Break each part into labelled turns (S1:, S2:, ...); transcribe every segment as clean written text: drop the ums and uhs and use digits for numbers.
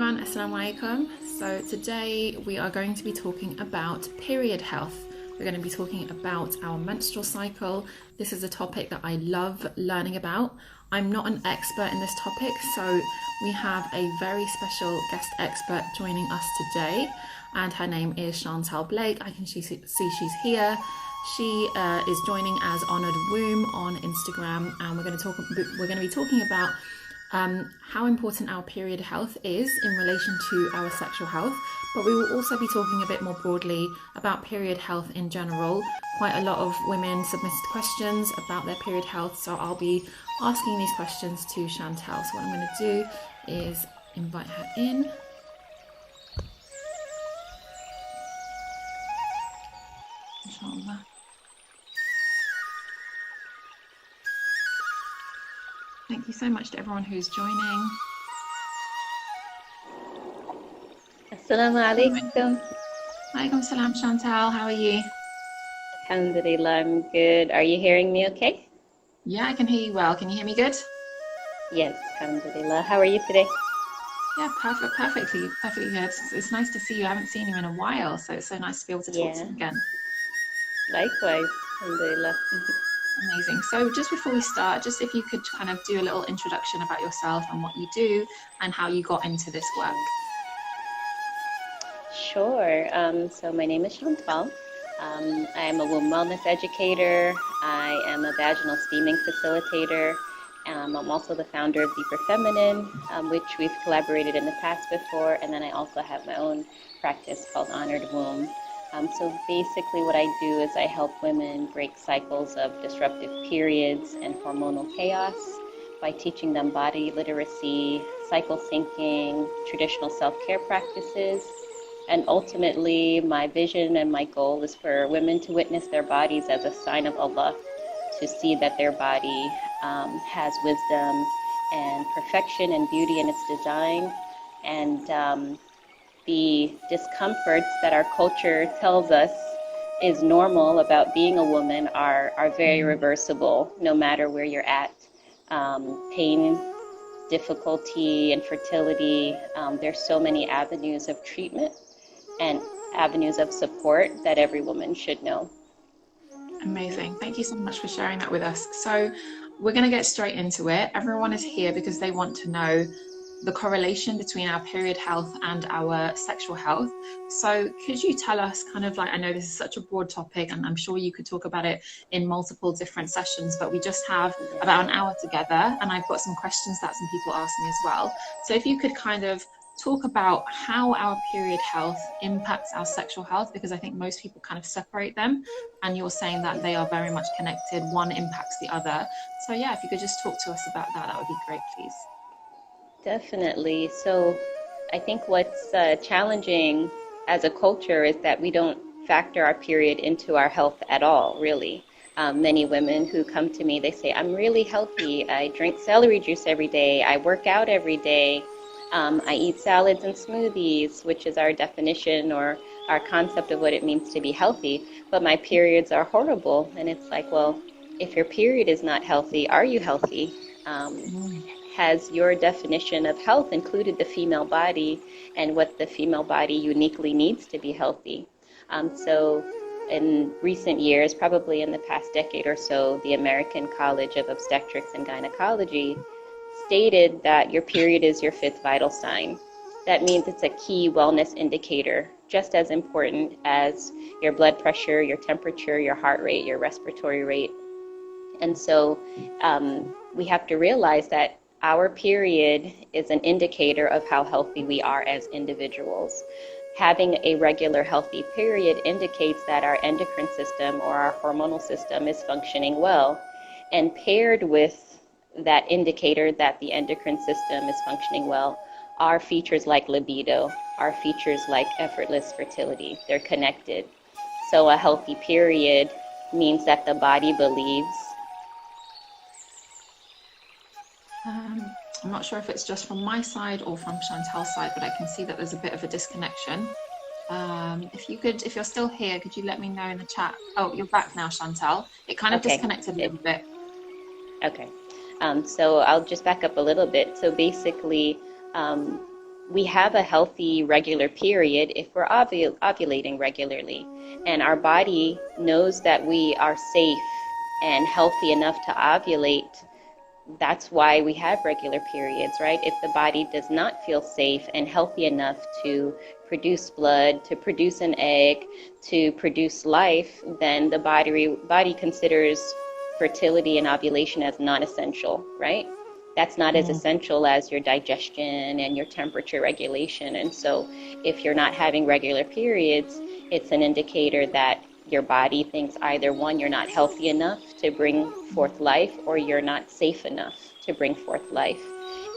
S1: everyone, Assalamu alaikum. So today we are going to be talking about period health. We're going to be talking about our menstrual cycle. This is a topic that I love learning about. I'm not an expert in this topic, so we have a very special guest expert joining us today, and her name is Chantal Blake. I can see she's here. She is joining as Honoured Womb on Instagram, and we're going to be talking about how important our period health is in relation to our sexual health, but we will also be talking a bit more broadly about period health in general. Quite a lot of women submitted questions about their period health, so I'll be asking these questions to Chantal. So what I'm going to do is invite her in. Inshallah. Thank you so much to everyone who's joining.
S2: Assalamu alaikum.
S1: Alaikum salam, Chantal. How are you?
S2: Alhamdulillah, I'm good. Are you hearing me okay?
S1: Yeah, I can hear you well. Can you hear me good?
S2: Yes, alhamdulillah. How are you today?
S1: Yeah, perfectly good. It's nice to see you. I haven't seen you in a while, so it's so nice to be able to talk to you again.
S2: Likewise, alhamdulillah.
S1: Amazing. So just before we start, just if you could kind of do a little introduction about yourself and what you do and how you got into this work.
S2: Sure. So my name is Chantal. I am a womb wellness educator. I am a vaginal steaming facilitator. I'm also the founder of Deeper Feminine, which we've collaborated in the past before. And then I also have my own practice called Honored Womb. So basically what I do is I help women break cycles of disruptive periods and hormonal chaos by teaching them body literacy, cycle syncing, traditional self-care practices. And ultimately, my vision and my goal is for women to witness their bodies as a sign of Allah, to see that their body has wisdom and perfection and beauty in its design, and the discomforts that our culture tells us is normal about being a woman are very reversible, no matter where you're at. Pain, difficulty, infertility, there's so many avenues of treatment and avenues of support that every woman should know.
S1: Amazing. Thank you so much for sharing that with us. So we're going to get straight into it. Everyone is here because they want to know the correlation between our period health and our sexual health. So could you tell us kind of like, I know this is such a broad topic and I'm sure you could talk about it in multiple different sessions, but we just have about an hour together and I've got some questions that some people asked me as well. So if you could kind of talk about how our period health impacts our sexual health, because I think most people kind of separate them, and you're saying that they are very much connected, one impacts the other. So yeah, if you could just talk to us about that, that would be great, please.
S2: Definitely. So I think what's challenging as a culture is that we don't factor our period into our health at all, really. Many women who come to me, they say, I'm really healthy. I drink celery juice every day. I work out every day. I eat salads and smoothies, which is our definition or our concept of what it means to be healthy. But my periods are horrible. And it's like, well, if your period is not healthy, are you healthy? Has your definition of health included the female body and what the female body uniquely needs to be healthy? So in recent years, probably in the past decade or so, the American College of Obstetrics and Gynecology stated that your period is your fifth vital sign. That means it's a key wellness indicator, just as important as your blood pressure, your temperature, your heart rate, your respiratory rate. And so we have to realize that our period is an indicator of how healthy we are as individuals. Having a regular healthy period indicates that our endocrine system or our hormonal system is functioning well. And paired with that indicator that the endocrine system is functioning well are features like libido, are features like effortless fertility. They're connected. So a healthy period means that the body believes.
S1: I'm not sure if it's just from my side or from Chantal's side, but I can see that there's a bit of a disconnection. If you're still here, could you let me know in the chat? Oh, you're back now, Chantal. It kind of disconnected a little bit.
S2: Okay. So I'll just back up a little bit. So basically, we have a healthy regular period if we're ovulating regularly, and our body knows that we are safe and healthy enough to ovulate. That's why we have regular periods, right? If the body does not feel safe and healthy enough to produce blood, to produce an egg, to produce life, then the body considers fertility and ovulation as non-essential, right? That's not as essential as your digestion and your temperature regulation. And so if you're not having regular periods, it's an indicator that your body thinks either one, you're not healthy enough to bring forth life, or you're not safe enough to bring forth life.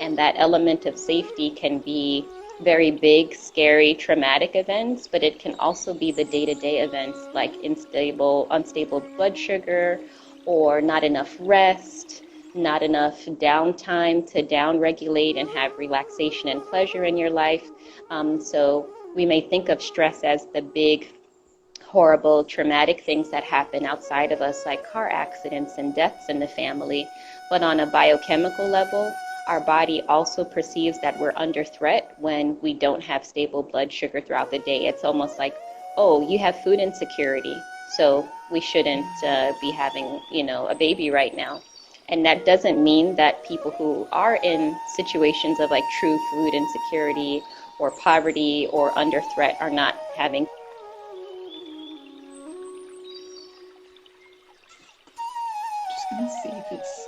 S2: And that element of safety can be very big, scary, traumatic events, but it can also be the day-to-day events like unstable blood sugar, or not enough rest, not enough downtime to downregulate and have relaxation and pleasure in your life. So we may think of stress as the big, horrible, traumatic things that happen outside of us, like car accidents and deaths in the family. But on a biochemical level, our body also perceives that we're under threat when we don't have stable blood sugar throughout the day. It's almost like, oh, you have food insecurity, so we shouldn't be having, a baby right now. And that doesn't mean that people who are in situations of like true food insecurity or poverty or under threat are not having.
S1: Just going to see if it's,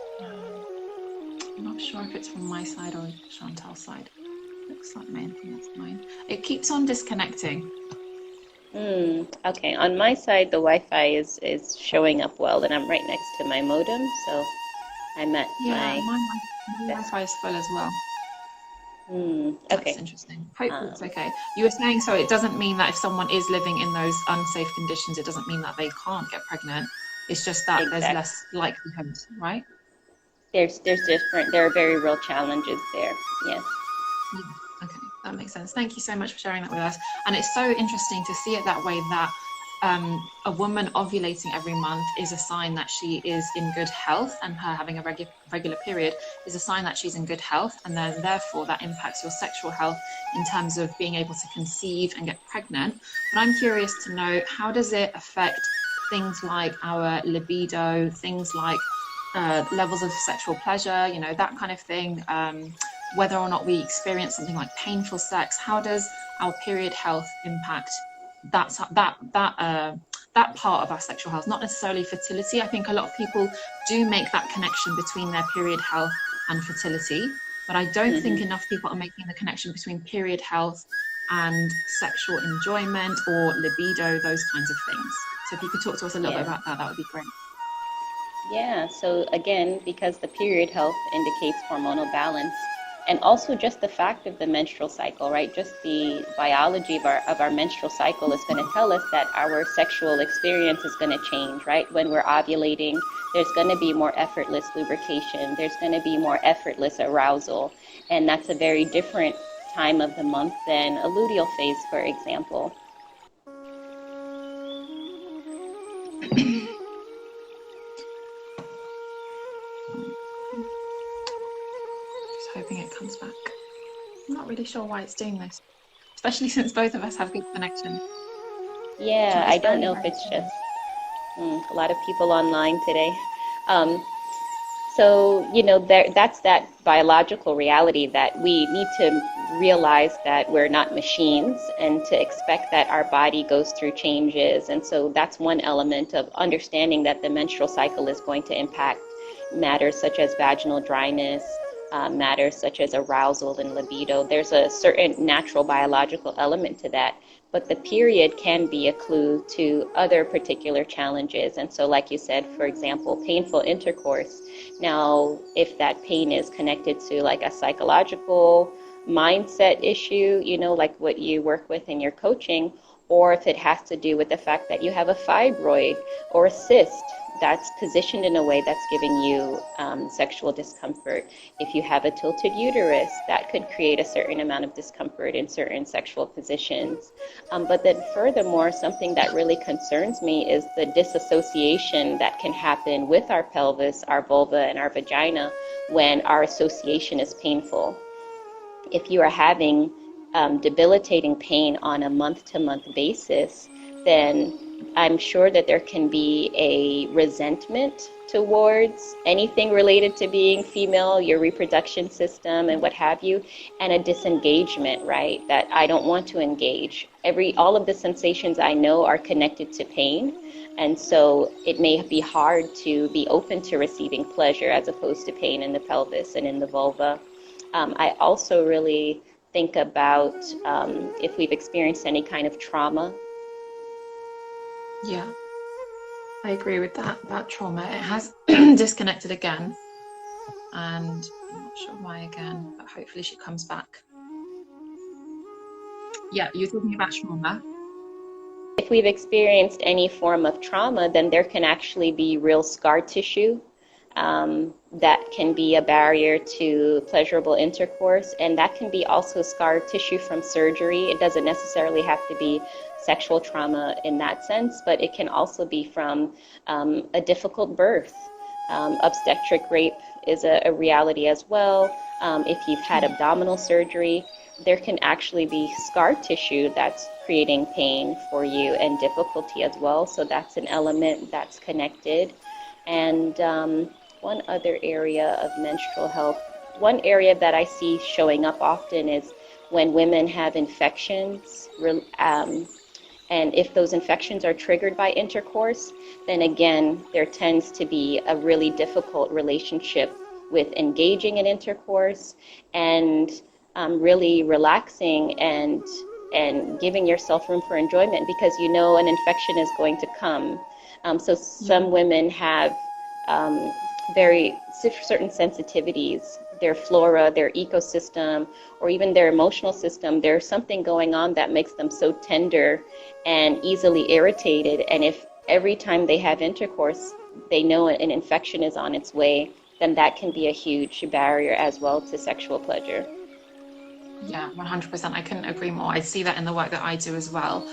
S1: I'm not sure if it's from my side or Chantal's side. Looks like mine. I think that's mine. It keeps on disconnecting.
S2: Okay, on my side, the Wi-Fi is showing up well, and I'm right next to my modem, so I'm at
S1: my Wi-Fi is full as well.
S2: Okay.
S1: That's interesting. Hopefully it's okay. You were saying, so it doesn't mean that if someone is living in those unsafe conditions, it doesn't mean that they can't get pregnant. It's just that there's less likelihood, right?
S2: There are very real challenges there, yes.
S1: Okay, that makes sense. Thank you so much for sharing that with us. And it's so interesting to see it that way, that a woman ovulating every month is a sign that she is in good health, and her having a regular period is a sign that she's in good health, and then therefore that impacts your sexual health in terms of being able to conceive and get pregnant. But I'm curious to know, how does it affect things like our libido, things like levels of sexual pleasure, that kind of thing, whether or not we experience something like painful sex? How does our period health impact that part of our sexual health? Not necessarily fertility. I think a lot of people do make that connection between their period health and fertility, but I don't think enough people are making the connection between period health and sexual enjoyment or libido, those kinds of things. So if you could talk to us a little bit about that, that would be great.
S2: Yeah, so again, because the period health indicates hormonal balance, and also just the fact of the menstrual cycle, right? Just the biology of our menstrual cycle is going to tell us that our sexual experience is going to change, right? When we're ovulating, there's going to be more effortless lubrication. There's going to be more effortless arousal. And that's a very different time of the month than a luteal phase, for example.
S1: Hoping it comes back. I'm not really sure why it's doing this, especially since both of us have good connection.
S2: Yeah, I don't know if it's just a lot of people online today. So, that's that biological reality that we need to realize that we're not machines, and to expect that our body goes through changes. And so that's one element of understanding that the menstrual cycle is going to impact matters such as vaginal dryness, matters such as arousal and libido. There's a certain natural biological element to that, but the period can be a clue to other particular challenges. And so, like you said, for example, painful intercourse. Now, if that pain is connected to like a psychological mindset issue, like what you work with in your coaching, or if it has to do with the fact that you have a fibroid or a cyst that's positioned in a way that's giving you sexual discomfort. If you have a tilted uterus, that could create a certain amount of discomfort in certain sexual positions. But then furthermore, something that really concerns me is the disassociation that can happen with our pelvis, our vulva, and our vagina when our association is painful. If you are having debilitating pain on a month-to-month basis, then I'm sure that there can be a resentment towards anything related to being female, your reproduction system and what have you, and a disengagement, right? That I don't want to engage. All of the sensations I know are connected to pain, and so it may be hard to be open to receiving pleasure as opposed to pain in the pelvis and in the vulva. I also really think about if we've experienced any kind of trauma.
S1: Yeah, I agree with that about trauma. It has disconnected again, and I'm not sure why again, but hopefully she comes back. Yeah, you're talking about trauma.
S2: If we've experienced any form of trauma, then there can actually be real scar tissue that can be a barrier to pleasurable intercourse, and that can be also scar tissue from surgery. It doesn't necessarily have to be sexual trauma in that sense, but it can also be from a difficult birth. Obstetric rape is a reality as well. If you've had abdominal surgery, there can actually be scar tissue that's creating pain for you and difficulty as well. So that's an element that's connected. And one other area of menstrual health, one area that I see showing up often is when women have infections, and if those infections are triggered by intercourse, then again, there tends to be a really difficult relationship with engaging in intercourse and really relaxing and giving yourself room for enjoyment, because you know an infection is going to come. So some women have very certain sensitivities, their flora, their ecosystem, or even their emotional system. There's something going on that makes them so tender and easily irritated. And if every time they have intercourse, they know an infection is on its way, then that can be a huge barrier as well to sexual pleasure.
S1: Yeah, 100%. I couldn't agree more. I see that in the work that I do as well.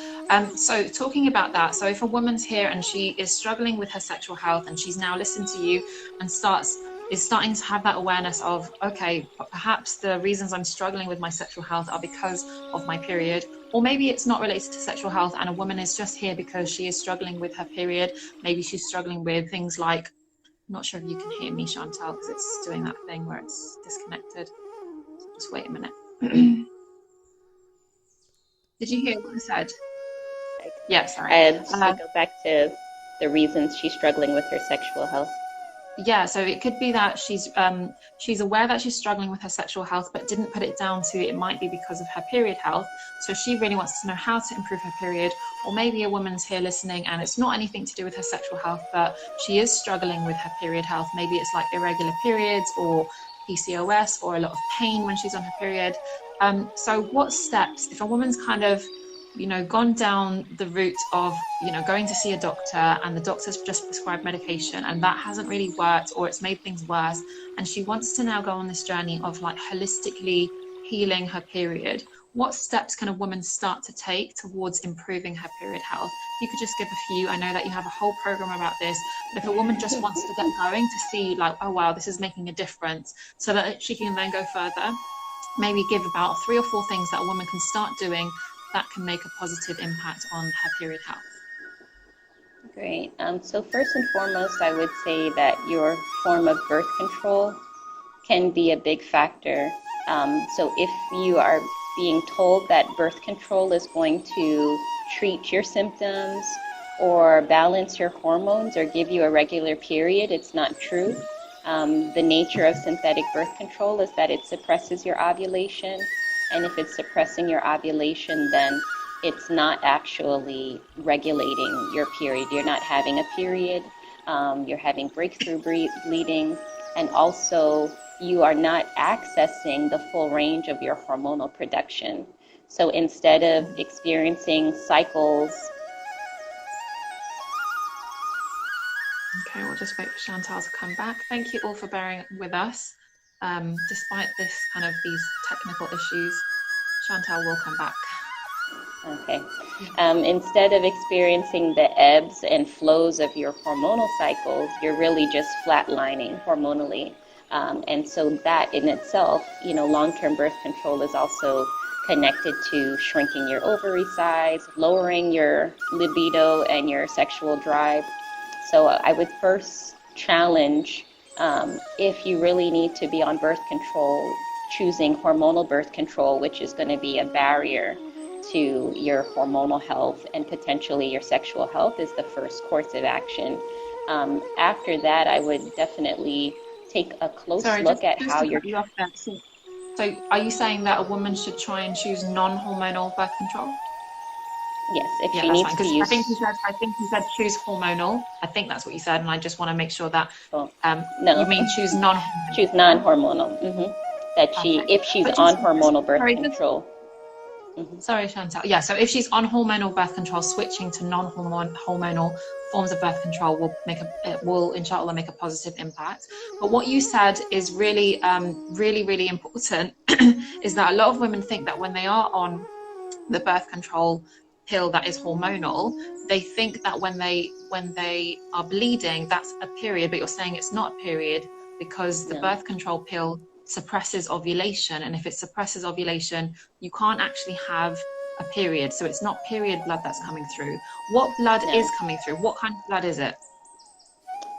S1: So talking about that, so if a woman's here and she is struggling with her sexual health and she's now listened to you and is starting to have that awareness of, okay, perhaps the reasons I'm struggling with my sexual health are because of my period, or maybe it's not related to sexual health and a woman is just here because she is struggling with her period. Maybe she's struggling with things like, I'm not sure if you can hear me, Chantal, because it's doing that thing where it's disconnected. So just wait a minute. Did you hear what I said? Yeah, sorry.
S2: Just to go back to the reasons she's struggling with her sexual health.
S1: Yeah, so it could be that she's aware that she's struggling with her sexual health, but didn't put it down to it might be because of her period health. So she really wants to know how to improve her period. Or maybe a woman's here listening and it's not anything to do with her sexual health, but she is struggling with her period health. Maybe it's like irregular periods or PCOS or a lot of pain when she's on her period. So what steps, if a woman's kind of, gone down the route of, going to see a doctor and the doctor's just prescribed medication and that hasn't really worked or it's made things worse, and she wants to now go on this journey of like holistically healing her period, what steps can a woman start to take towards improving her period health? You could just give a few. I know that you have a whole program about this, but if a woman just wants to get going to see like, oh wow, this is making a difference, so that she can then go further, maybe give about 3 or 4 things that a woman can start doing that can make a positive impact on her period health.
S2: Great. So first and foremost, I would say that your form of birth control can be a big factor. So if you are being told that birth control is going to treat your symptoms or balance your hormones or give you a regular period, it's not true. The nature of synthetic birth control is that it suppresses your ovulation. And if it's suppressing your ovulation, then it's not actually regulating your period. You're not having a period, you're having breakthrough bleeding, and also you are not accessing the full range of your hormonal production. So instead of experiencing cycles...
S1: Okay, we'll just wait for Chantal to come back. Thank you all for bearing with us. Despite these technical issues, Chantal will come back.
S2: Okay. Instead of experiencing the ebbs and flows of your hormonal cycles, you're really just flatlining hormonally. And so that in itself, long-term birth control is also connected to shrinking your ovary size, lowering your libido and your sexual drive. So I would first challenge, if you really need to be on birth control, choosing hormonal birth control, which is going to be a barrier to your hormonal health and potentially your sexual health, is the first course of action. After that, I would definitely take a close look at how you're...
S1: So are you saying that a woman should try and choose non-hormonal birth control?
S2: Yes, if she needs to use...
S1: I think you said choose hormonal. I think that's what you said, and I just want to make sure that
S2: no.
S1: You mean choose non-hormonal.
S2: Choose non-hormonal. That if she's on hormonal birth control.
S1: Sorry, Chantal. Yeah, so if she's on hormonal birth control, switching to non-hormonal forms of birth control will inshallah make a positive impact. But what you said is really, really important, is that a lot of women think that when they are on the birth control pill that is hormonal, they think that when they are bleeding, that's a period, but you're saying it's not a period because the birth control pill suppresses ovulation, and if it suppresses ovulation, you can't actually have a period. So it's not period blood that's coming through. What blood is coming through? What kind of blood is it?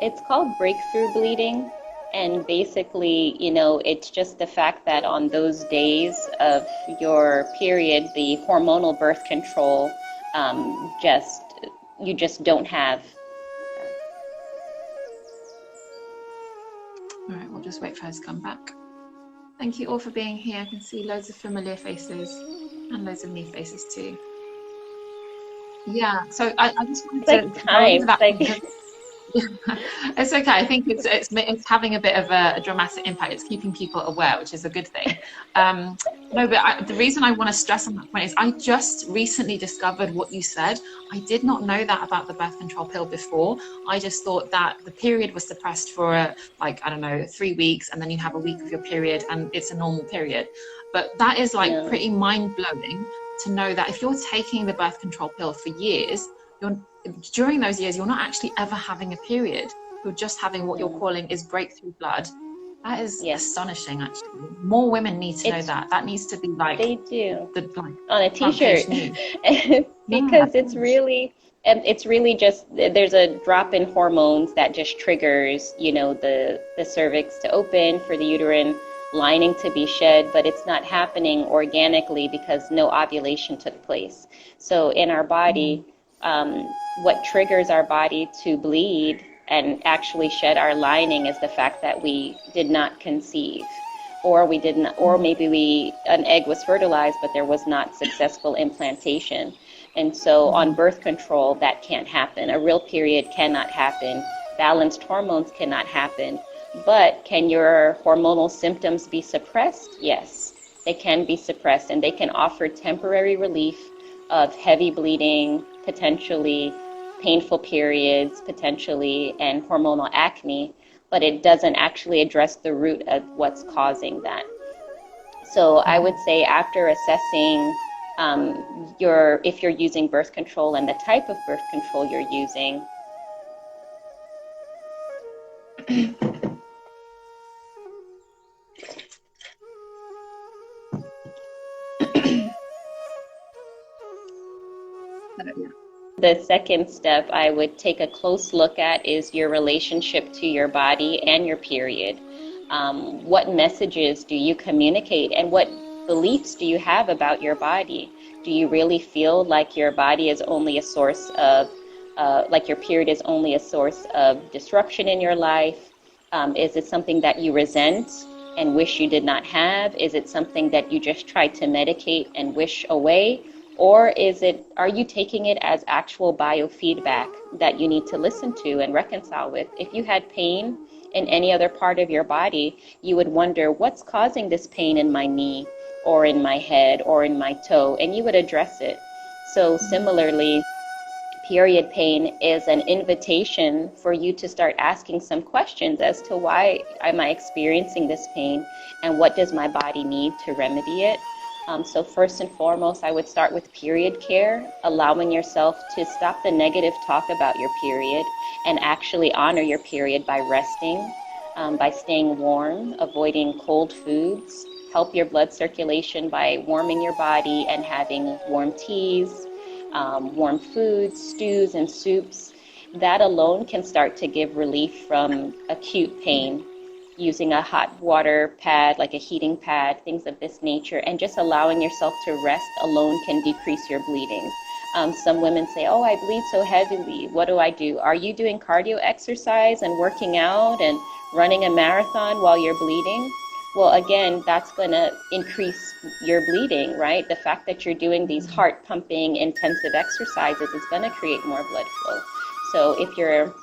S2: It's called breakthrough bleeding, and basically, it's just the fact that on those days of your period, the hormonal birth control you just don't have.
S1: All right, we'll just wait for her to come back. Thank you all for being here. I can see loads of familiar faces and loads of new faces too. Yeah, so I just wanted to go into that. It's okay. I think it's having a bit of a dramatic impact. It's keeping people aware, which is a good thing. No, but the reason I want to stress on that point is I just recently discovered what you said. I did not know that about the birth control pill before. I just thought that the period was suppressed for 3 weeks, and then you have a week of your period and it's a normal period. But that is pretty mind-blowing to know that if you're taking the birth control pill for years, during those years, you're not actually ever having a period. You're just having what you're calling is breakthrough blood. That is astonishing, actually. More women need to know that. That needs to be
S2: they do
S1: on
S2: a t-shirt because it's really just there's a drop in hormones that just triggers the cervix to open, for the uterine lining to be shed, but it's not happening organically because no ovulation took place. So in our body, what triggers our body to bleed and actually shed our lining is the fact that we did not conceive, or maybe an egg was fertilized, but there was not successful implantation. And so on birth control, that can't happen. A real period cannot happen. Balanced hormones cannot happen. But can your hormonal symptoms be suppressed? Yes, they can be suppressed, and they can offer temporary relief of heavy bleeding, potentially painful periods, potentially, and hormonal acne, but it doesn't actually address the root of what's causing that. So I would say, after assessing if you're using birth control and the type of birth control you're using, the second step I would take a close look at is your relationship to your body and your period. What messages do you communicate, and what beliefs do you have about your body? Do you really feel like your body is only a source of, like your period is only a source of disruption in your life? Is it something that you resent and wish you did not have? Is it something that you just try to medicate and wish away? Or are you taking it as actual biofeedback that you need to listen to and reconcile with? If you had pain in any other part of your body, you would wonder, what's causing this pain in my knee or in my head or in my toe? And you would address it. So similarly, period pain is an invitation for you to start asking some questions as to why am I experiencing this pain, and what does my body need to remedy it? So first and foremost, I would start with period care, allowing yourself to stop the negative talk about your period and actually honor your period by resting, by staying warm, avoiding cold foods, help your blood circulation by warming your body and having warm teas, warm foods, stews, and soups. That alone can start to give relief from acute pain. Using a hot water pad, like a heating pad, things of this nature, and just allowing yourself to rest alone can decrease your bleeding. Some women say, oh, I bleed so heavily. What do I do? Are you doing cardio exercise and working out and running a marathon while you're bleeding? Well, again, that's going to increase your bleeding, right? The fact that you're doing these heart pumping intensive exercises is going to create more blood flow. So if you're...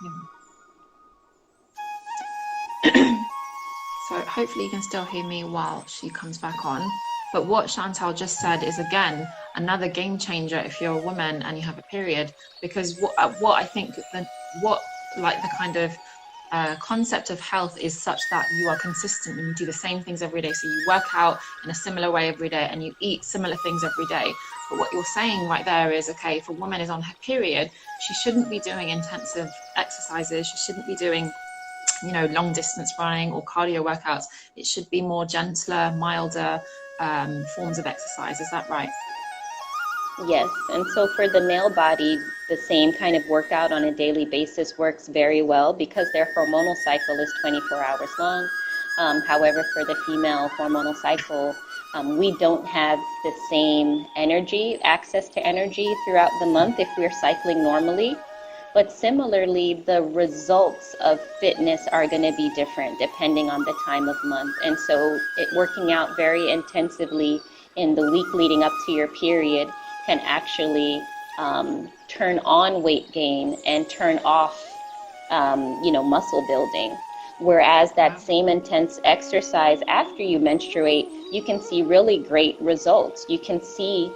S1: So hopefully you can still hear me while she comes back on. But what Chantal just said is, again, another game changer if you're a woman and you have a period, because what I think, the kind of concept of health is such that you are consistent and you do the same things every day. So you work out in a similar way every day and you eat similar things every day. But what you're saying right there is, okay, if a woman is on her period, she shouldn't be doing intensive exercises. She shouldn't be doing long distance running or cardio workouts. It should be more gentler, milder forms of exercise. Is that right?
S2: Yes, and so for the male body, the same kind of workout on a daily basis works very well because their hormonal cycle is 24 hours long. However, for the female hormonal cycle, we don't have the same access to energy throughout the month if we're cycling normally. But similarly, the results of fitness are going to be different depending on the time of month. And so working out very intensively in the week leading up to your period can actually turn on weight gain and turn off, muscle building. Whereas that same intense exercise after you menstruate, you can see really great results. You can see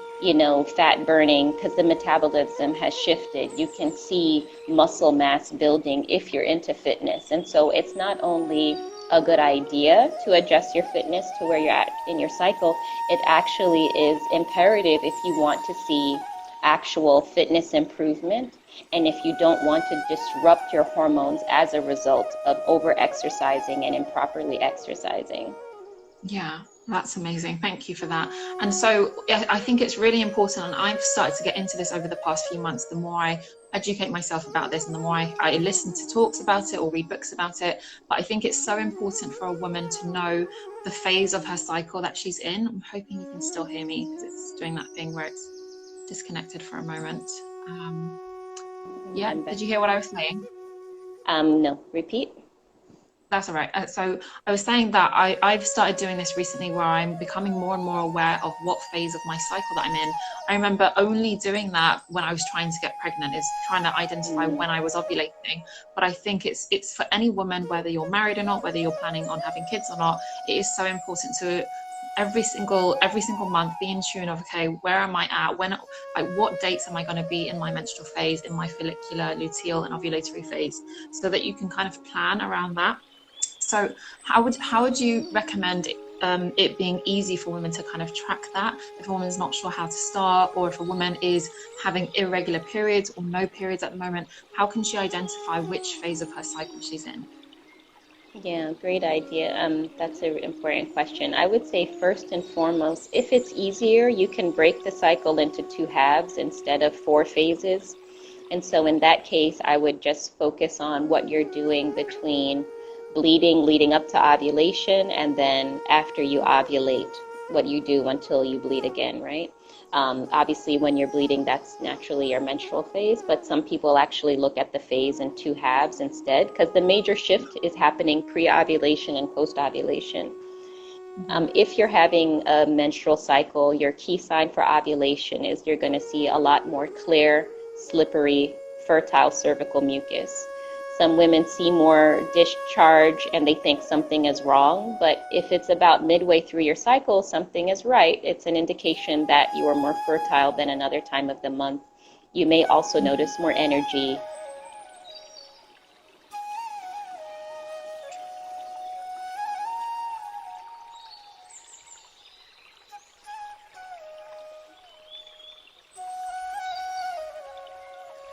S2: fat burning because the metabolism has shifted. You can see muscle mass building if you're into fitness. And so it's not only a good idea to adjust your fitness to where you're at in your cycle, it actually is imperative if you want to see actual fitness improvement and if you don't want to disrupt your hormones as a result of over-exercising and improperly exercising.
S1: Yeah, that's amazing. Thank you for that. And so I think it's really important, and I've started to get into this over the past few months. The more I educate myself about this and the more I listen to talks about it or read books about it, but I think it's so important for a woman to know the phase of her cycle that she's in. I'm hoping you can still hear me because it's doing that thing where it's disconnected for a moment. Did you hear what I was saying?
S2: No, repeat.
S1: That's all right. So I was saying that I've started doing this recently where I'm becoming more and more aware of what phase of my cycle that I'm in. I remember only doing that when I was trying to get pregnant, is trying to identify when I was ovulating. But I think it's for any woman, whether you're married or not, whether you're planning on having kids or not, it is so important to every single month be in tune of, okay, where am I at? What dates am I going to be in my menstrual phase, in my follicular, luteal and ovulatory phase, so that you can kind of plan around that. So how would you recommend it being easy for women to kind of track that if a woman's not sure how to start, or if a woman is having irregular periods or no periods at the moment? How can she identify which phase of her cycle she's in?
S2: Yeah, great idea. That's an important question. I would say first and foremost, if it's easier, you can break the cycle into 2 halves instead of 4 phases. And so in that case, I would just focus on what you're doing between bleeding leading up to ovulation, and then after you ovulate, what you do until you bleed again, right? Obviously, when you're bleeding, that's naturally your menstrual phase, but some people actually look at the phase in 2 halves instead, because the major shift is happening pre-ovulation and post-ovulation. If you're having a menstrual cycle, your key sign for ovulation is you're going to see a lot more clear, slippery, fertile cervical mucus. Some women see more discharge and they think something is wrong, but if it's about midway through your cycle, something is right. It's an indication that you are more fertile than another time of the month. You may also notice more energy.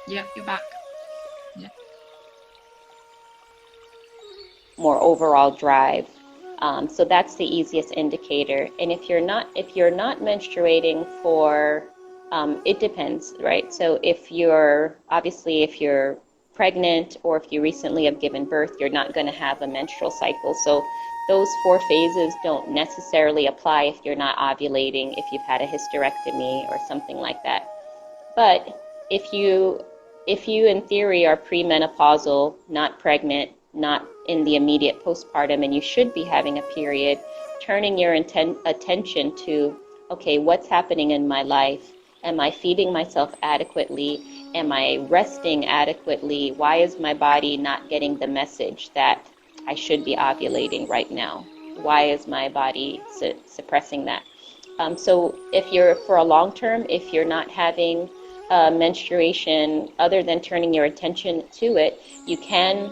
S1: Yeah, you're back. Yeah.
S2: More overall drive. So that's the easiest indicator. And if you're not menstruating for, it depends, right? So if you're pregnant or if you recently have given birth, you're not going to have a menstrual cycle. So those 4 phases don't necessarily apply if you're not ovulating, if you've had a hysterectomy or something like that. But if you in theory are premenopausal, not pregnant, not in the immediate postpartum, and you should be having a period, turning your attention to, okay, what's happening in my life? Am I feeding myself adequately? Am I resting adequately? Why is my body not getting the message that I should be ovulating right now? Why is my body suppressing that? So if you're, for a long term, if you're not having menstruation, other than turning your attention to it, you can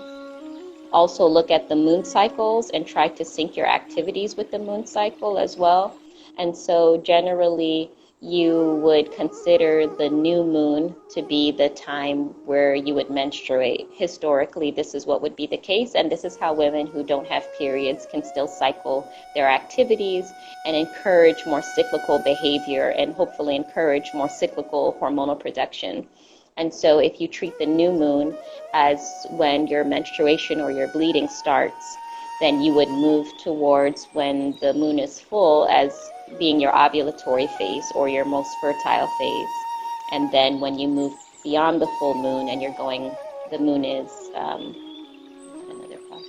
S2: also look at the moon cycles and try to sync your activities with the moon cycle as well. And so generally, you would consider the new moon to be the time where you would menstruate. Historically, this is what would be the case, and this is how women who don't have periods can still cycle their activities and encourage more cyclical behavior and hopefully encourage more cyclical hormonal production. And so if you treat the new moon as when your menstruation or your bleeding starts, then you would move towards when the moon is full as being your ovulatory phase or your most fertile phase. And then when you move beyond the full moon and you're going, the moon is another part.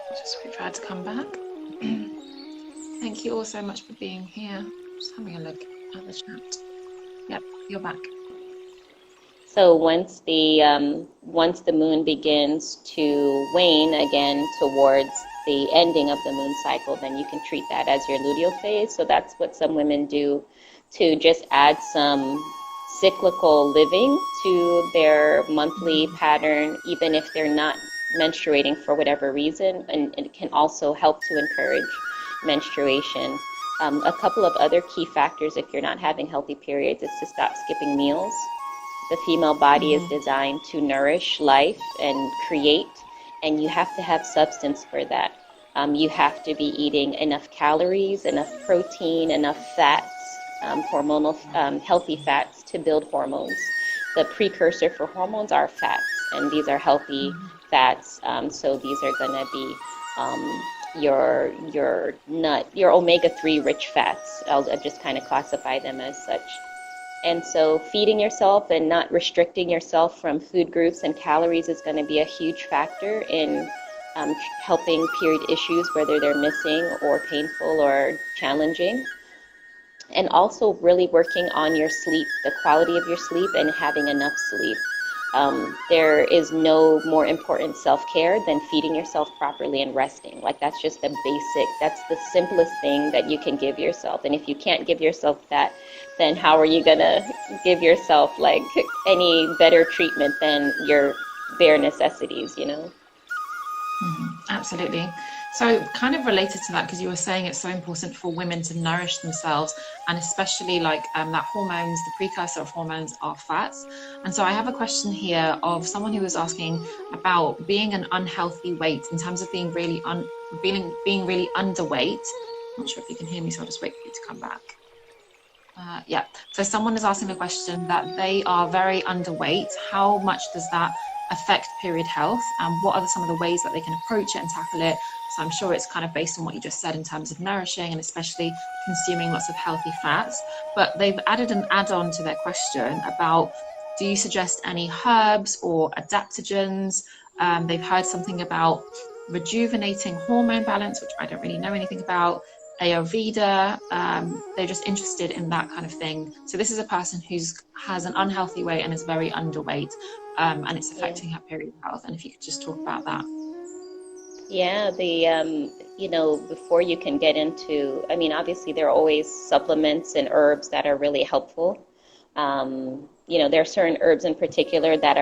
S1: Just wait for her to come back. Thank you all so much for being here. Just having a look at the chat. Yep, you're back.
S2: So once the moon begins to wane again towards the ending of the moon cycle, then you can treat that as your luteal phase. So that's what some women do to just add some cyclical living to their monthly pattern, even if they're not menstruating for whatever reason, and it can also help to encourage menstruation. A couple of other key factors if you're not having healthy periods is to stop skipping meals. The female body is designed to nourish life and create, and you have to have substance for that. You have to be eating enough calories, enough protein, enough fats, hormonal healthy fats to build hormones. The precursor for hormones are fats, and these are healthy fats. So these are going to be your omega-3 rich fats. I'll just kind of classify them as such. And so feeding yourself and not restricting yourself from food groups and calories is going to be a huge factor in helping period issues, whether they're missing or painful or challenging. And also really working on your sleep, the quality of your sleep, and having enough sleep. There is no more important self-care than feeding yourself properly and resting. Like that's just the basic, that's the simplest thing that you can give yourself. And if you can't give yourself that, then how are you gonna give yourself like any better treatment than your bare necessities, you know?
S1: Absolutely. So kind of related to that, because you were saying it's so important for women to nourish themselves, and especially like that hormones, the precursor of hormones are fats. And so I have a question here of someone who was asking about being an unhealthy weight in terms of being really being really underweight. I'm not sure if you can hear me, so I'll just wait for you to come back. Yeah, so someone is asking the question that they are very underweight. How much does that affect period health, and what are some of the ways that they can approach it and tackle it? So I'm sure it's kind of based on what you just said in terms of nourishing and especially consuming lots of healthy fats. But they've added an add-on to their question about, do you suggest any herbs or adaptogens? They've heard something about rejuvenating hormone balance, which I don't really know anything about. Ayurveda, they're just interested in that kind of thing. So this is a person who has an unhealthy weight and is very underweight, and it's affecting her period health. And if you could just talk about that.
S2: Yeah, before you can get into, I mean, obviously there are always supplements and herbs that are really helpful. There are certain herbs in particular that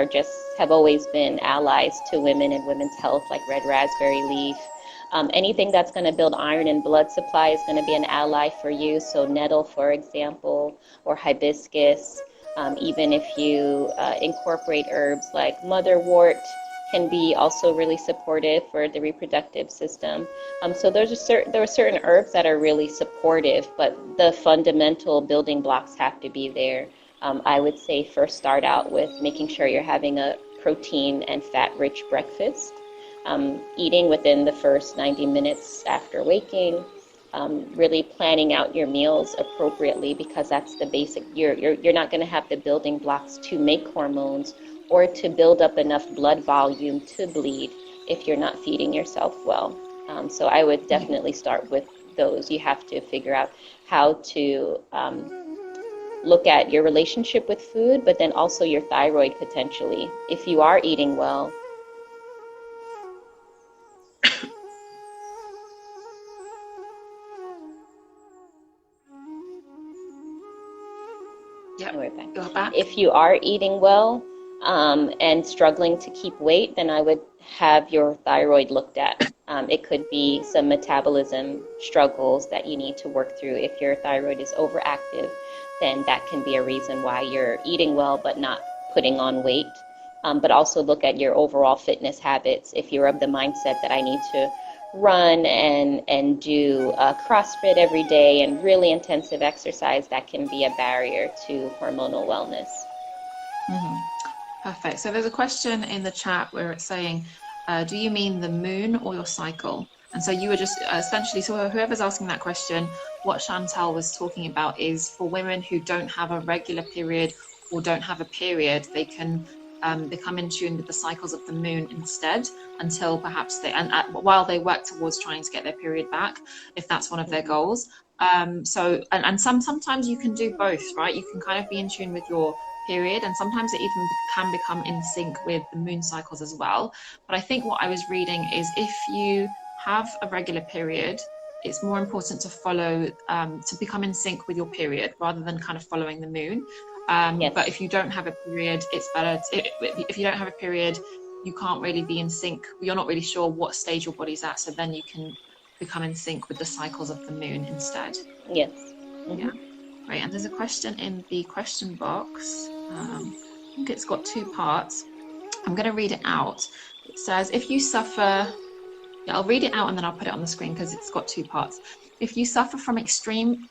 S2: have always been allies to women and women's health, like red raspberry leaf. Anything that's going to build iron and blood supply is going to be an ally for you. So nettle, for example, or hibiscus. Even if you incorporate herbs like motherwort, can be also really supportive for the reproductive system. So there are certain herbs that are really supportive, but the fundamental building blocks have to be there. I would say first start out with making sure you're having a protein and fat-rich breakfast, eating within the first 90 minutes after waking, really planning out your meals appropriately, because that's the basic. You're not going to have the building blocks to make hormones or to build up enough blood volume to bleed if you're not feeding yourself well. So I would definitely start with those. You have to figure out how to look at your relationship with food, but then also your thyroid potentially. If you are eating well,
S1: You're back.
S2: If you are eating well and struggling to keep weight, then I would have your thyroid looked at. It could be some metabolism struggles that you need to work through. If your thyroid is overactive, then that can be a reason why you're eating well but not putting on weight. But also look at your overall fitness habits. If you're of the mindset that I need to run and do CrossFit every day and really intensive exercise, that can be a barrier to hormonal wellness.
S1: Mm-hmm. Perfect. So there's a question in the chat where it's saying, do you mean the moon or your cycle? And so you were just essentially, so whoever's asking that question, what Chantal was talking about is for women who don't have a regular period or don't have a period, they can become in tune with the cycles of the moon instead, until perhaps while they work towards trying to get their period back, if that's one of their goals. Sometimes you can do both, right? You can kind of be in tune with your period, and sometimes it even can become in sync with the moon cycles as well. But I think what I was reading is if you have a regular period, it's more important to follow, to become in sync with your period rather than kind of following the moon.
S2: Yes.
S1: But if you don't have a period, it's better. If you don't have a period, you can't really be in sync. You're not really sure what stage your body's at. So then you can become in sync with the cycles of the moon instead.
S2: Yes. Mm-hmm.
S1: Yeah. Right. And there's a question in the question box. I think it's got two parts. I'm going to read it out. It says, if you suffer, I'll read it out and then I'll put it on the screen because it's got two parts. If you suffer from extremely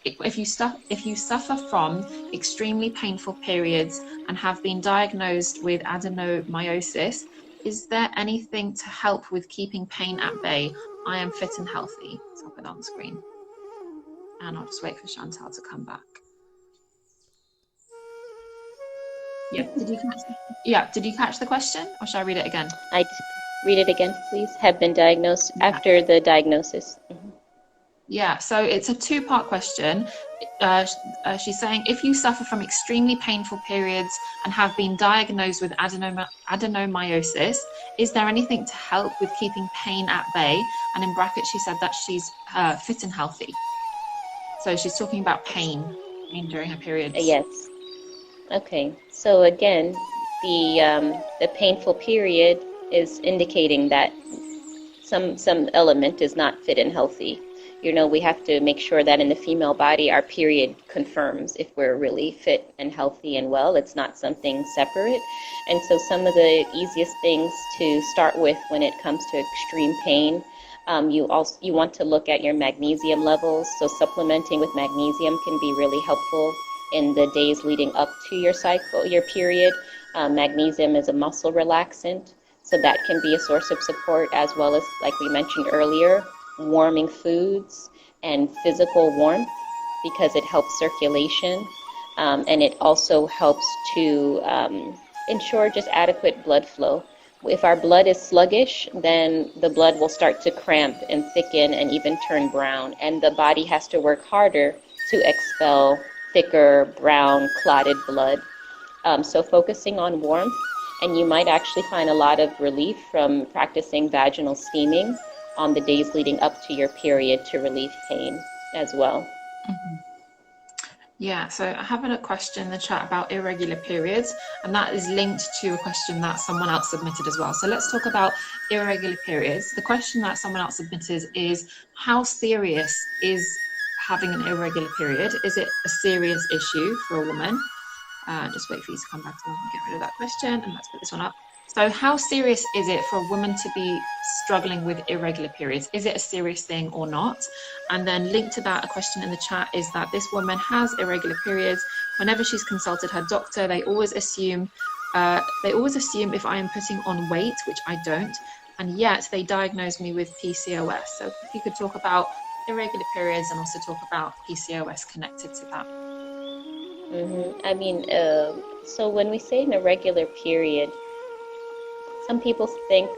S1: painful periods and have been diagnosed with adenomyosis, is there anything to help with keeping pain at bay? I am fit and healthy. So I'll put it on the screen. And I'll just wait for Chantal to come back. Yep. Did you catch the question, or shall I read it again?
S2: Read it again, please. Have been diagnosed after the diagnosis. Mm-hmm.
S1: Yeah, so it's a two-part question. She's saying, if you suffer from extremely painful periods and have been diagnosed with adenomyosis, is there anything to help with keeping pain at bay? And in brackets, she said that she's fit and healthy. So she's talking about pain during her periods.
S2: Yes. Okay. So again, the painful period is indicating that some element is not fit and healthy. You know, we have to make sure that in the female body, our period confirms if we're really fit and healthy and well. It's not something separate. And so some of the easiest things to start with when it comes to extreme pain, you want to look at your magnesium levels. So supplementing with magnesium can be really helpful in the days leading up to your cycle, your period. Magnesium is a muscle relaxant, so that can be a source of support, as well as, like we mentioned earlier, warming foods and physical warmth, because it helps circulation, and it also helps to ensure just adequate blood flow. If our blood is sluggish, then the blood will start to cramp and thicken and even turn brown, and the body has to work harder to expel thicker, brown, clotted blood. So focusing on warmth, and you might actually find a lot of relief from practicing vaginal steaming on the days leading up to your period to relieve pain as well.
S1: Mm-hmm. Yeah, so I have a question in the chat about irregular periods, and that is linked to a question that someone else submitted as well. So let's talk about irregular periods. The question that someone else submitted is, how serious is having an irregular period? Is it a serious issue for a woman? Just wait for you to come back to get rid of that question, and let's put this one up. So how serious is it for a woman to be struggling with irregular periods? Is it a serious thing or not? And then linked to that, a question in the chat is that this woman has irregular periods. Whenever she's consulted her doctor, they always assume if I am putting on weight, which I don't, and yet they diagnose me with PCOS. So if you could talk about irregular periods and also talk about PCOS connected to that.
S2: I mean, so when we say an irregular period, some people think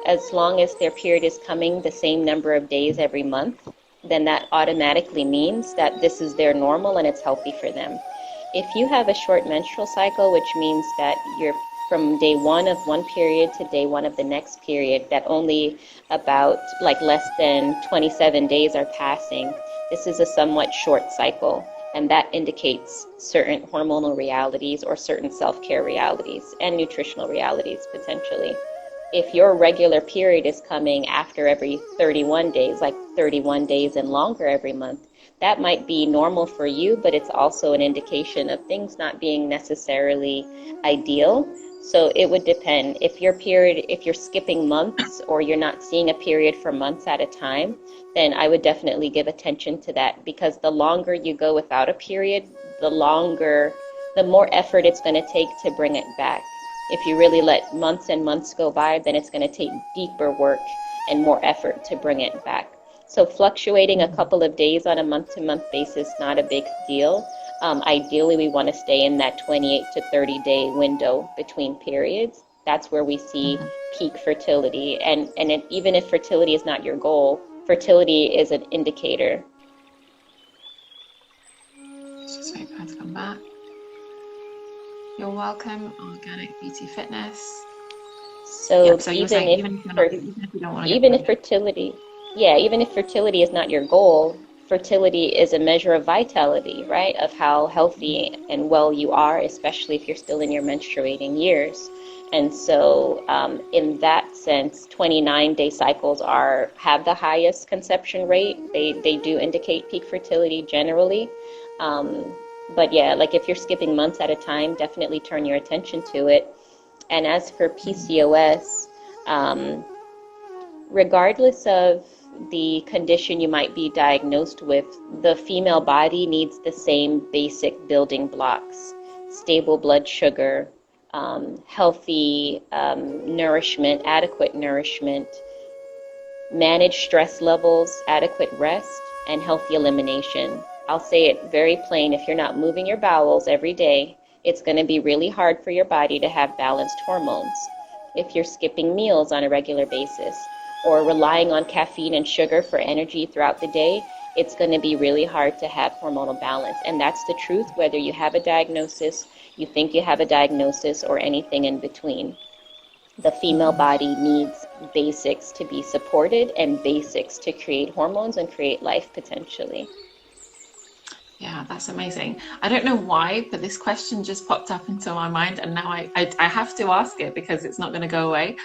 S2: as long as their period is coming the same number of days every month, then that automatically means that this is their normal and it's healthy for them. If you have a short menstrual cycle, which means that you're from day one of one period to day one of the next period, that only about like less than 27 days are passing, this is a somewhat short cycle. And that indicates certain hormonal realities or certain self-care realities and nutritional realities potentially. If your regular period is coming after every 31 days, like 31 days and longer every month, that might be normal for you, but it's also an indication of things not being necessarily ideal. So it would depend. If you're skipping months or you're not seeing a period for months at a time, then I would definitely give attention to that, because the longer you go without a period, the more effort it's going to take to bring it back. If you really let months and months go by, then it's going to take deeper work and more effort to bring it back. So fluctuating a couple of days on a month-to-month basis, not a big deal. Ideally, we want to stay in that 28 to 30 day window between periods. That's where we see peak fertility. And even if fertility is not your goal, fertility is an indicator.
S1: Just wait for her to come back. You're welcome, Organic Beauty Fitness.
S2: So,
S1: so
S2: even if fertility is not your goal, fertility is a measure of vitality, right? Of how healthy and well you are, especially if you're still in your menstruating years. And so in that sense, 29-day cycles have the highest conception rate. They do indicate peak fertility generally. But yeah, like if you're skipping months at a time, definitely turn your attention to it. And as for PCOS, regardless of the condition you might be diagnosed with, the female body needs the same basic building blocks: stable blood sugar, healthy nourishment, adequate nourishment, managed stress levels, adequate rest, and healthy elimination. I'll say it very plain: if you're not moving your bowels every day, it's going to be really hard for your body to have balanced hormones. If you're skipping meals on a regular basis or relying on caffeine and sugar for energy throughout the day, it's going to be really hard to have hormonal balance. And that's the truth, whether you have a diagnosis, you think you have a diagnosis, or anything in between. The female body needs basics to be supported and basics to create hormones and create life potentially.
S1: Yeah, that's amazing. I don't know why, but this question just popped up into my mind, and now I have to ask it because it's not going to go away.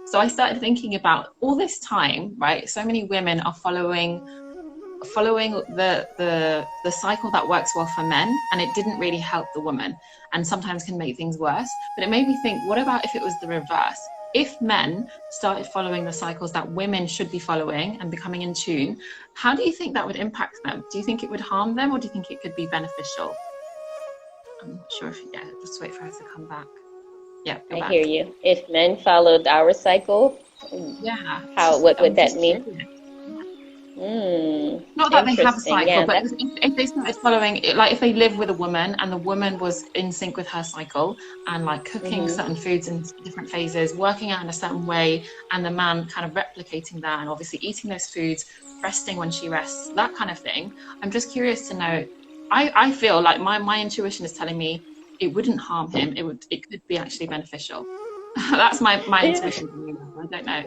S1: So I started thinking about all this time, right? So many women are following the cycle that works well for men, and it didn't really help the woman, and sometimes can make things worse. But it made me think, what about if it was the reverse? If men started following the cycles that women should be following and becoming in tune, how do you think that would impact them? Do you think it would harm them, or do you think it could be beneficial? I'm not sure if, yeah, just wait for her to come back. Yeah,
S2: I hear you. If men followed our cycle,
S1: yeah,
S2: what would that mean?
S1: Not that they have a cycle, but if they started following, like if they live with a woman and the woman was in sync with her cycle and like cooking certain foods in different phases, working out in a certain way, and the man kind of replicating that and obviously eating those foods, resting when she rests, that kind of thing. I'm just curious to know, I feel like my intuition is telling me it wouldn't harm him. It could be actually beneficial. That's my intuition. I don't know.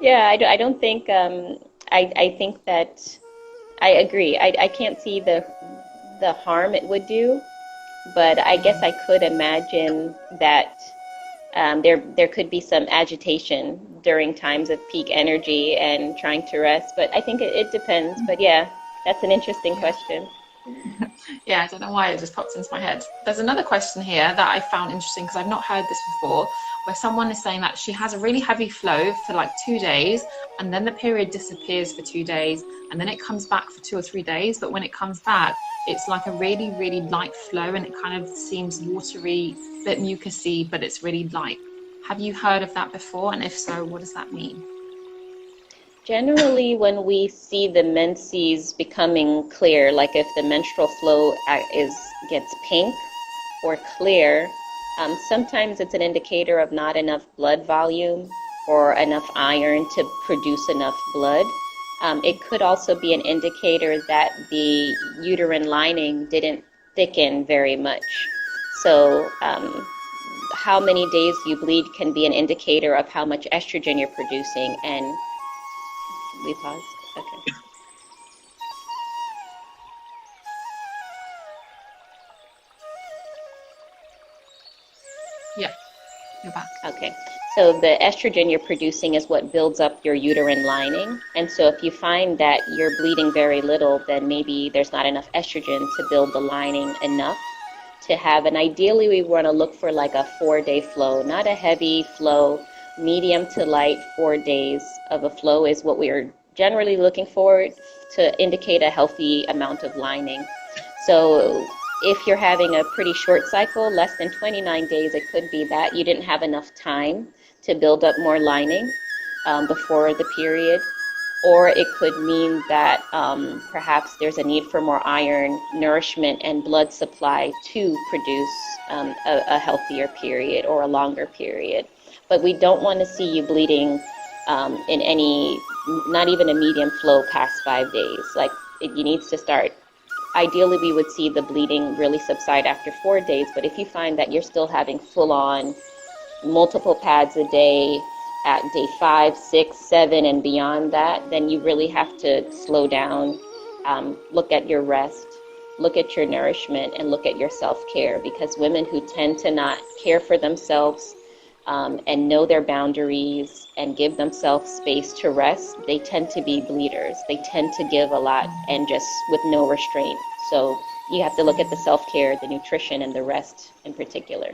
S2: Yeah, I don't think, I think that I agree. I can't see the harm it would do, but I guess I could imagine that there could be some agitation during times of peak energy and trying to rest, but I think it depends. But yeah, that's an interesting question.
S1: Yeah, I don't know why it just popped into my head. There's another question here that I found interesting because I've not heard this before, where someone is saying that she has a really heavy flow for like 2 days, and then the period disappears for 2 days, and then it comes back for 2 or 3 days. But when it comes back, it's like a really, really light flow, and it kind of seems watery, a bit mucusy, but it's really light. Have you heard of that before? And if so, what does that mean?
S2: Generally, when we see the menses becoming clear, like if the menstrual flow gets pink or clear, sometimes it's an indicator of not enough blood volume or enough iron to produce enough blood. It could also be an indicator that the uterine lining didn't thicken very much. So how many days you bleed can be an indicator of how much estrogen you're producing. And we paused? Okay.
S1: Yeah, you're back.
S2: Okay. So the estrogen you're producing is what builds up your uterine lining. And so if you find that you're bleeding very little, then maybe there's not enough estrogen to build the lining enough to have. And ideally, we want to look for like a 4-day flow, not a heavy flow. Medium to light 4 days of a flow is what we are generally looking for to indicate a healthy amount of lining. So if you're having a pretty short cycle, less than 29 days, it could be that you didn't have enough time to build up more lining before the period. Or it could mean that perhaps there's a need for more iron, nourishment, and blood supply to produce a healthier period or a longer period. But we don't want to see you bleeding in any, not even a medium flow past 5 days. Like you needs to start. Ideally, we would see the bleeding really subside after 4 days. But if you find that you're still having full-on multiple pads a day at day 5, 6, 7, and beyond that, then you really have to slow down, look at your rest, look at your nourishment, and look at your self-care. Because women who tend to not care for themselves and know their boundaries and give themselves space to rest, they tend to be bleeders. They tend to give a lot and just with no restraint. So you have to look at the self-care, the nutrition, and the rest in particular.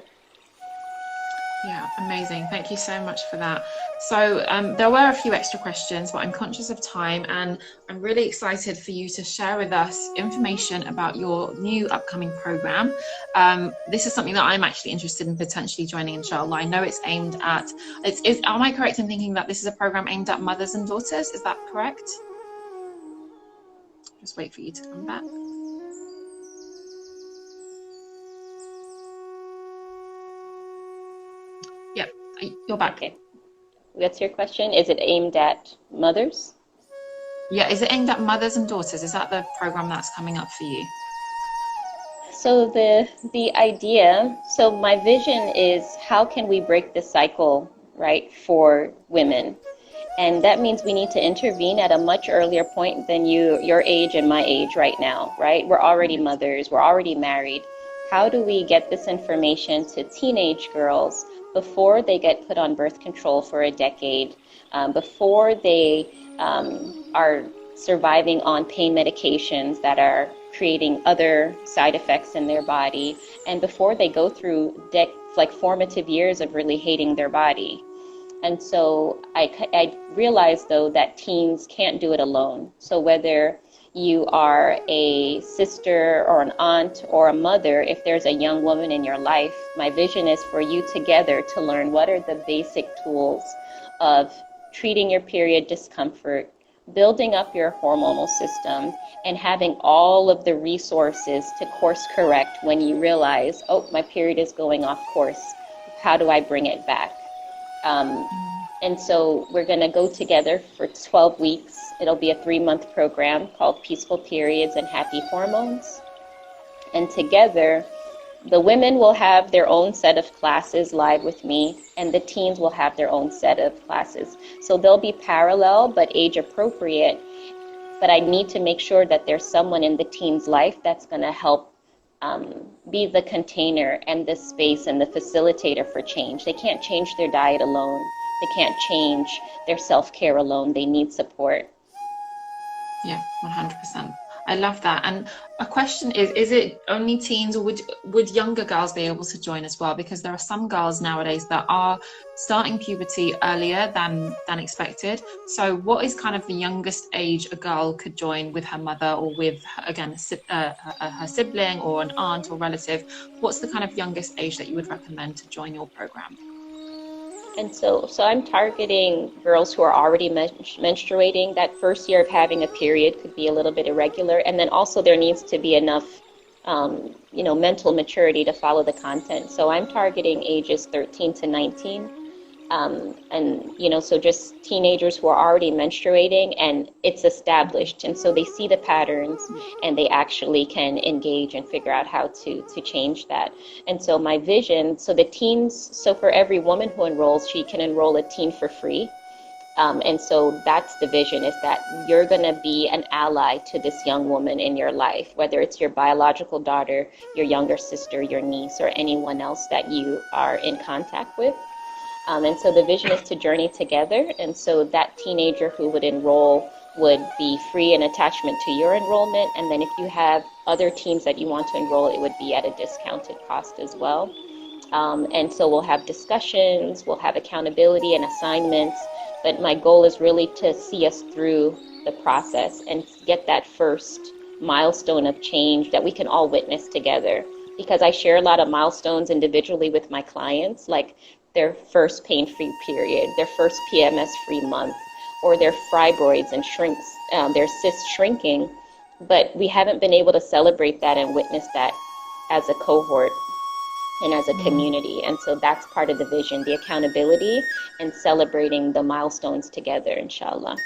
S1: Yeah, amazing. Thank you so much for that. So there were a few extra questions, but I'm conscious of time, and I'm really excited for you to share with us information about your new upcoming program. This is something that I'm actually interested in potentially joining, inshallah. I know it's aimed at, am I correct in thinking that this is a program aimed at mothers and daughters? Is that correct? Just wait for you to come back. Yep, you're back.
S2: Okay. What's your question? Is it aimed at mothers?
S1: Yeah, is it aimed at mothers and daughters? Is that the program that's coming up for you?
S2: So the idea, so my vision is how can we break the cycle, right, for women? And that means we need to intervene at a much earlier point than your age and my age right now, right? We're already mothers, we're already married. How do we get this information to teenage girls before they get put on birth control for a decade, before they are surviving on pain medications that are creating other side effects in their body, and before they go through like formative years of really hating their body? And so I realized, though, that teens can't do it alone. So whether you are a sister or an aunt or a mother, if there's a young woman in your life, my vision is for you together to learn what are the basic tools of treating your period discomfort, building up your hormonal system, and having all of the resources to course correct when you realize, oh, my period is going off course. How do I bring it back? And so we're going to go together for 12 weeks. It'll be a 3-month program called Peaceful Periods and Happy Hormones. And together, the women will have their own set of classes live with me, and the teens will have their own set of classes. So they'll be parallel but age appropriate. But I need to make sure that there's someone in the teen's life that's going to help be the container and the space and the facilitator for change. They can't change their diet alone. They can't change their self-care alone. They need support.
S1: Yeah, 100%. I love that. And a question is it only teens, or would younger girls be able to join as well? Because there are some girls nowadays that are starting puberty earlier than expected. So what is kind of the youngest age a girl could join with her mother, or with, again, her sibling or an aunt or relative? What's the kind of youngest age that you would recommend to join your program?
S2: And so I'm targeting girls who are already menstruating. That first year of having a period could be a little bit irregular. And then also there needs to be enough, mental maturity to follow the content. So I'm targeting ages 13 to 19. So just teenagers who are already menstruating and it's established. And so they see the patterns and they actually can engage and figure out how to change that. And so my vision, so the teens, so for every woman who enrolls, she can enroll a teen for free. And so that's the vision, is that you're going to be an ally to this young woman in your life, whether it's your biological daughter, your younger sister, your niece, or anyone else that you are in contact with. And so the vision is to journey together. And so that teenager who would enroll would be free in attachment to your enrollment. And then if you have other teens that you want to enroll, it would be at a discounted cost as well. And so we'll have discussions, we'll have accountability and assignments. But my goal is really to see us through the process and get that first milestone of change that we can all witness together. Because I share a lot of milestones individually with my clients, like their first pain-free period, their first PMS-free month, or their fibroids and their cysts shrinking. But we haven't been able to celebrate that and witness that as a cohort and as a community. And so that's part of the vision, the accountability and celebrating the milestones together, inshallah.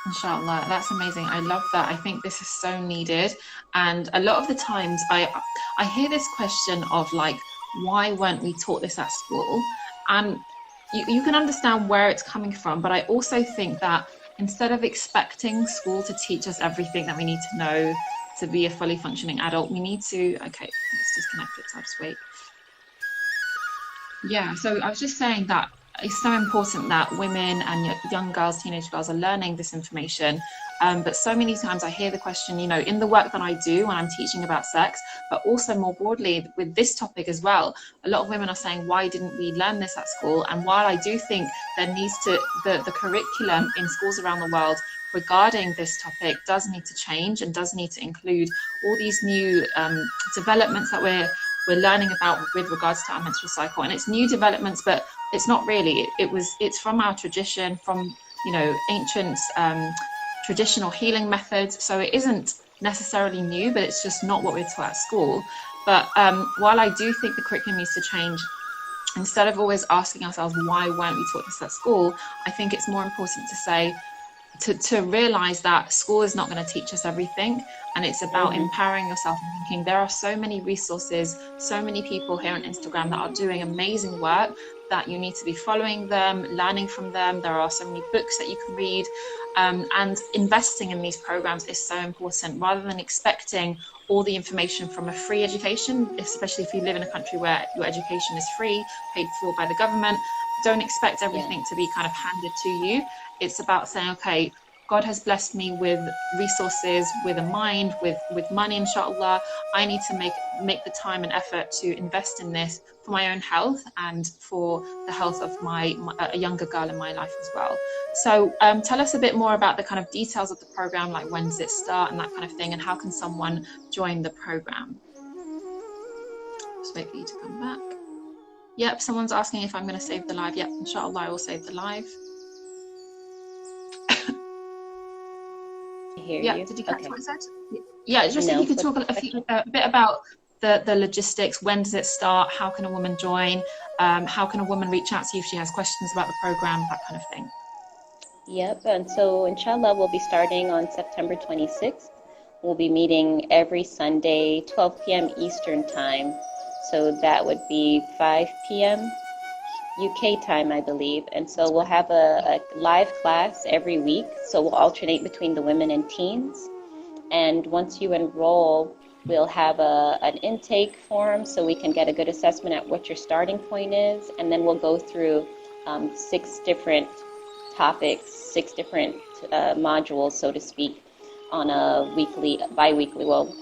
S1: Inshallah, that's amazing. I love that. I think this is so needed. And a lot of the times I hear this question of like, why weren't we taught this at school? And you can understand where it's coming from, but I also think that instead of expecting school to teach us everything that we need to know to be a fully functioning adult, we need to, okay, it's disconnected, so I'll just wait. Yeah, so I was just saying that it's so important that women and young girls, teenage girls are learning this information. But so many times I hear the question, in the work that I do when I'm teaching about sex, but also more broadly with this topic as well, a lot of women are saying, why didn't we learn this at school? And while I do think there needs to, the curriculum in schools around the world regarding this topic does need to change and does need to include all these new developments that we're learning about with regards to our menstrual cycle. And it's new developments, but it's not really. It's from our tradition, from ancient traditional healing methods. So it isn't necessarily new, but it's just not what we're taught at school. But while I do think the curriculum needs to change, instead of always asking ourselves why weren't we taught this at school, I think it's more important to say, to realize that school is not going to teach us everything, and it's about empowering yourself and thinking there are so many resources, so many people here on Instagram that are doing amazing work, that you need to be following them, learning from them. There are so many books that you can read, and investing in these programs is so important, rather than expecting all the information from a free education, especially if you live in a country where your education is free, paid for by the government. Don't expect everything to be kind of handed to you. It's about saying, okay, God has blessed me with resources, with a mind, with money, inshallah. I need to make the time and effort to invest in this for my own health and for the health of a younger girl in my life as well. So tell us a bit more about the kind of details of the program, like when does it start and that kind of thing, and how can someone join the program? Just wait for you to come back. Yep, someone's asking if I'm going to save the live. Yep, inshallah, I will save the live.
S2: Yeah,
S1: did you catch what I said? Yeah, just if you could talk a bit about the logistics. When does it start? How can a woman join? How can a woman reach out to you if she has questions about the program, that kind of thing?
S2: Yep, and so inshallah we'll be starting on September 26th. We'll be meeting every Sunday, 12 p.m. Eastern time. So that would be 5 p.m. UK time, I believe. And so we'll have a live class every week. So we'll alternate between the women and teens. And once you enroll, we'll have an intake form so we can get a good assessment at what your starting point is. And then we'll go through 6 different topics, 6 different modules, so to speak. on a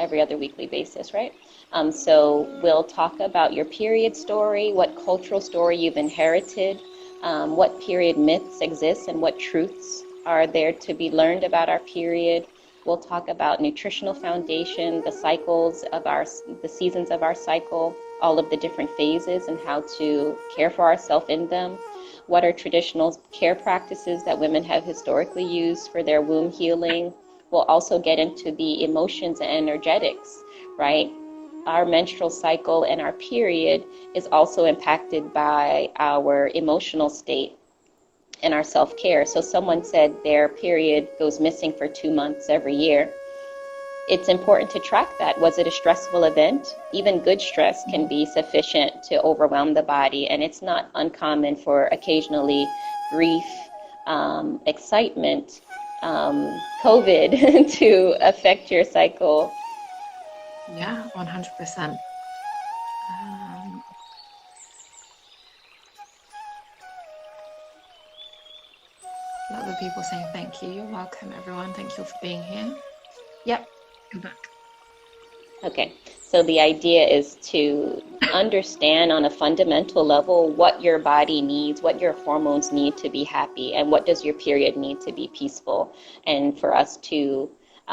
S2: every other weekly basis, right? So we'll talk about your period story, what cultural story you've inherited, what period myths exist and what truths are there to be learned about our period. We'll talk about nutritional foundation, the seasons of our cycle, all of the different phases and how to care for ourselves in them. What are traditional care practices that women have historically used for their womb healing? We'll also get into the emotions and energetics, right? Our menstrual cycle and our period is also impacted by our emotional state and our self-care. So someone said their period goes missing for 2 months every year. It's important to track that. Was it a stressful event? Even good stress can be sufficient to overwhelm the body, and it's not uncommon for occasionally grief, excitement, COVID to affect your cycle.
S1: Yeah, 100%. A lot of people saying thank you. You're welcome, everyone. Thank you for being here. Yep, go back.
S2: Okay, so the idea is to understand on a fundamental level what your body needs, what your hormones need to be happy, and what does your period need to be peaceful. And for us to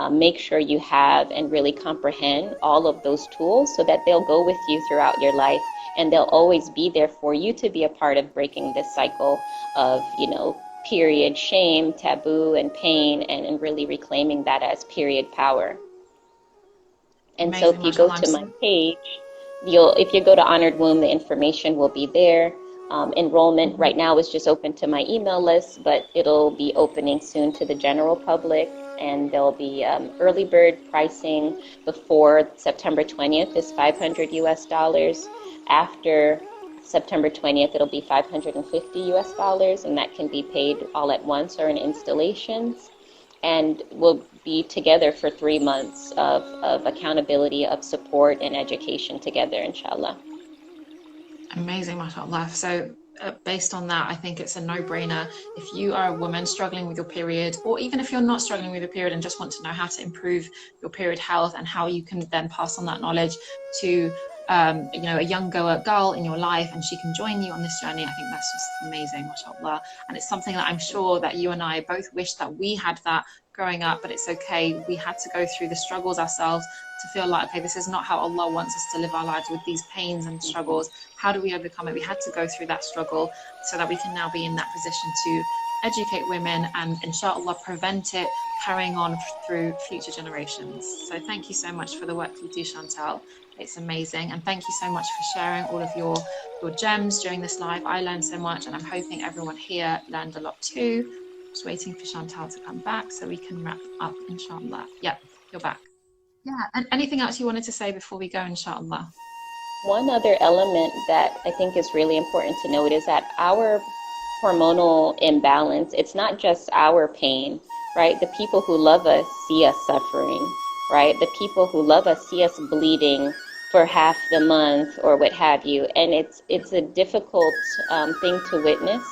S2: make sure you have and really comprehend all of those tools so that they'll go with you throughout your life, and they'll always be there for you to be a part of breaking this cycle of, period shame, taboo, and pain, and really reclaiming that as period power. And
S1: Amazing,
S2: so if you go to my page, if you go to Honored Womb, the information will be there. Enrollment right now is just open to my email list, but it'll be opening soon to the general public. And there'll be early bird pricing before September 20th is $500 US. After September 20th, it'll be $550 US, and that can be paid all at once or in installations. And we'll be together for 3 months of accountability, of support and education together, inshallah.
S1: Amazing, mashallah. So based on that, I think it's a no-brainer. If you are a woman struggling with your period, or even if you're not struggling with your period and just want to know how to improve your period health and how you can then pass on that knowledge to a younger girl in your life, and she can join you on this journey, I think that's just amazing, mashallah. And it's something that I'm sure that you and I both wish that we had that growing up, but it's okay. We had to go through the struggles ourselves to feel like, okay, this is not how Allah wants us to live our lives, with these pains and struggles. How do we overcome it? We had to go through that struggle so that we can now be in that position to educate women and, inshallah, prevent it carrying on through future generations. So thank you so much for the work you do, Chantal. It's amazing. And thank you so much for sharing all of your gems during this live. I learned so much, and I'm hoping everyone here learned a lot too. Just waiting for Chantal to come back so we can wrap up, inshallah. Yep, you're back. Yeah, and anything else you wanted to say before we go, inshallah?
S2: One other element that I think is really important to note is that our hormonal imbalance, it's not just our pain, right? The people who love us see us suffering, right? The people who love us see us bleeding for half the month or what have you. And it's a difficult thing to witness.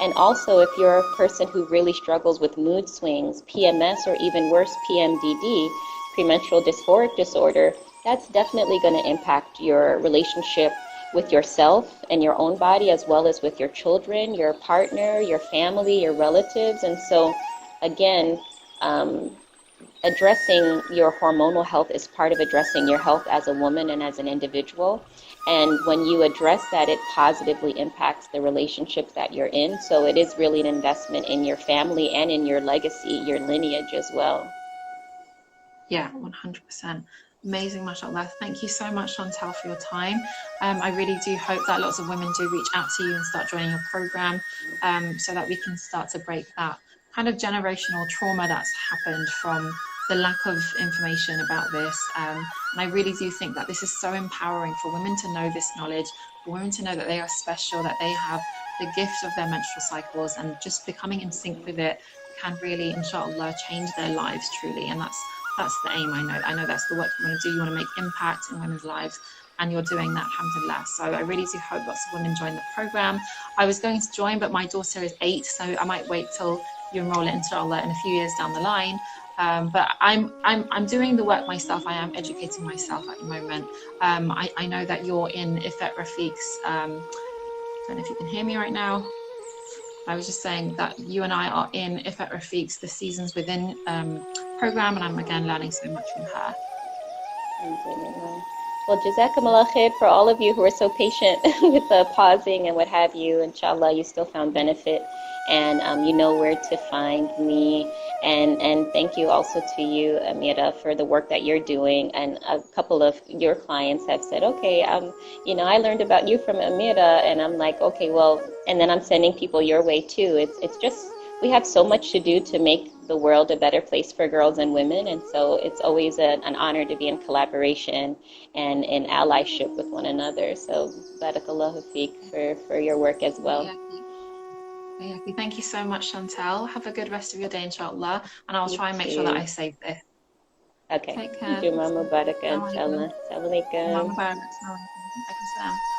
S2: And also, if you're a person who really struggles with mood swings, PMS, or even worse, PMDD, premenstrual dysphoric disorder, that's definitely going to impact your relationship with yourself and your own body, as well as with your children, your partner, your family, your relatives. And so, again, addressing your hormonal health is part of addressing your health as a woman and as an individual. And when you address that, it positively impacts the relationships that you're in. So it is really an investment in your family and in your legacy, your lineage as well.
S1: Yeah, 100%. Amazing, mashallah. Thank you so much, Chantal, for your time. I really do hope that lots of women do reach out to you and start joining your program, so that we can start to break that kind of generational trauma that's happened from the lack of information about this. And I really do think that this is so empowering for women to know this knowledge, for women to know that they are special, that they have the gift of their menstrual cycles, and just becoming in sync with it can really, inshallah, change their lives truly. And that's the aim. I know that's the work you want to do. You want to make impact in women's lives, and you're doing that, alhamdulillah. So I really do hope lots of women join the program. I was going to join, but my daughter is 8, so I might wait till you enroll it, inshallah, in a few years down the line. But I'm doing the work myself. I am educating myself at the moment. I know that you're in Ifet Rafiq's, I don't know if you can hear me right now. I was just saying that you and I are in Ifet Rafiq's The Seasons Within program, and I'm again learning so much from her.
S2: Well, jazakumullah khair for all of you who are so patient with the pausing and what have you. Inshallah, you still found benefit, and you know where to find me. And thank you also to you, Amira, for the work that you're doing. And a couple of your clients have said, okay, you know, I learned about you from Amira, and I'm like, okay, well, and then I'm sending people your way too. It's just, we have so much to do to make the world a better place for girls and women, and so it's always an honor to be in collaboration and in allyship with one another. So barakallahu feek for your work as well.
S1: Thank you so much, Chantal. Have a good rest of your day, inshallah, and I'll try and make sure that I save this.
S2: Okay.
S1: Take care.
S2: Juma Mubarak, inshallah. Assalamu alaikum.
S1: Juma Mubarak. Assalamu alaikum.